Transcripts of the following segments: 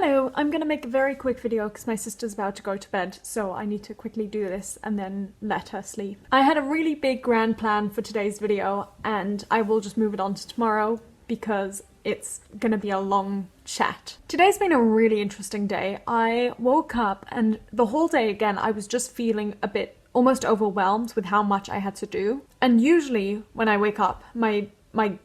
Hello, I'm gonna make a very quick video because my sister's about to go to bed, so I need to quickly do this and then let her sleep. I had a really big grand plan for today's video and I will just move it on to tomorrow because it's gonna be a long chat. Today's been a really interesting day. I woke up and the whole day again I was just feeling a bit almost overwhelmed with how much I had to do. And usually when I wake up, my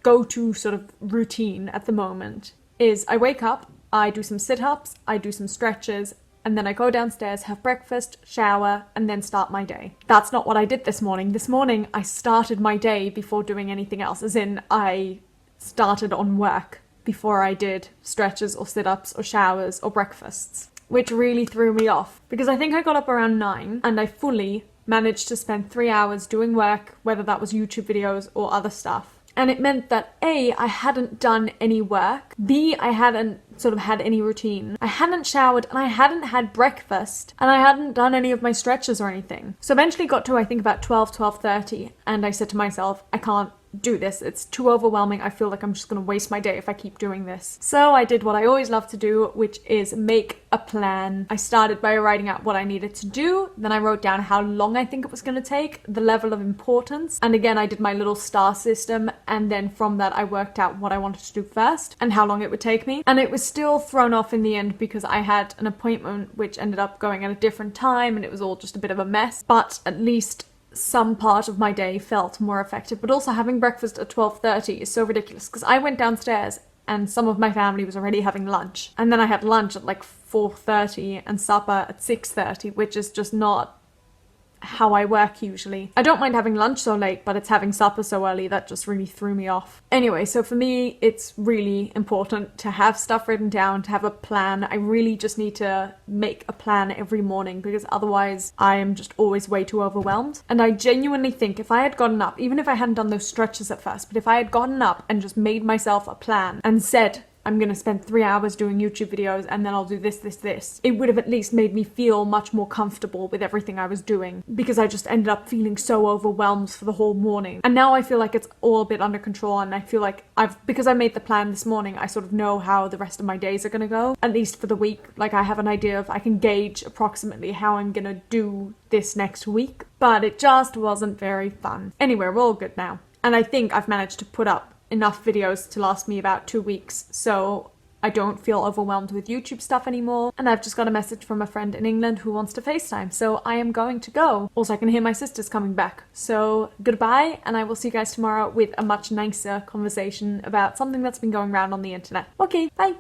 go-to sort of routine at the moment is I wake up, I do some sit-ups, I do some stretches, and then I go downstairs, have breakfast, shower, and then start my day. That's not what I did this morning. This morning, I started my day before doing anything else, as in I started on work before I did stretches or sit-ups or showers or breakfasts, which really threw me off because I think I got up around 9 and I fully managed to spend 3 hours doing work, whether that was YouTube videos or other stuff. And it meant that A, I hadn't done any work, B, I hadn't sort of had any routine, I hadn't showered and I hadn't had breakfast and I hadn't done any of my stretches or anything. So eventually got to I think about 12:30 and I said to myself, I can't do this, it's too overwhelming, I feel like I'm just gonna waste my day if I keep doing this. So I did what I always love to do, which is make a plan. I started by writing out what I needed to do, then I wrote down how long I think it was gonna take, the level of importance, and again I did my little star system, and then from that I worked out what I wanted to do first and how long it would take me. And it was still thrown off in the end because I had an appointment which ended up going at a different time and it was all just a bit of a mess, but at least some part of my day felt more effective. But also having breakfast at 12:30 is so ridiculous because I went downstairs and some of my family was already having lunch, and then I had lunch at like 4:30 and supper at 6:30, which is just not how I work usually. I don't mind having lunch so late, but it's having supper so early that just really threw me off. Anyway, so for me, it's really important to have stuff written down, to have a plan. I really just need to make a plan every morning because otherwise I am just always way too overwhelmed. And I genuinely think if I had gotten up, even if I hadn't done those stretches at first, but if I had gotten up and just made myself a plan and said, I'm gonna spend 3 hours doing YouTube videos and then I'll do this, it would have at least made me feel much more comfortable with everything I was doing, because I just ended up feeling so overwhelmed for the whole morning. And now I feel like it's all a bit under control, and I feel like because I made the plan this morning, I sort of know how the rest of my days are gonna go, at least for the week. Like I have an idea of, I can gauge approximately how I'm gonna do this next week, but it just wasn't very fun. Anyway, we're all good now. And I think I've managed to put up enough videos to last me about 2 weeks, so I don't feel overwhelmed with YouTube stuff anymore. And I've just got a message from a friend in England who wants to FaceTime, so I am going to go. Also, I can hear my sister's coming back. So goodbye, and I will see you guys tomorrow with a much nicer conversation about something that's been going around on the internet. Okay, bye!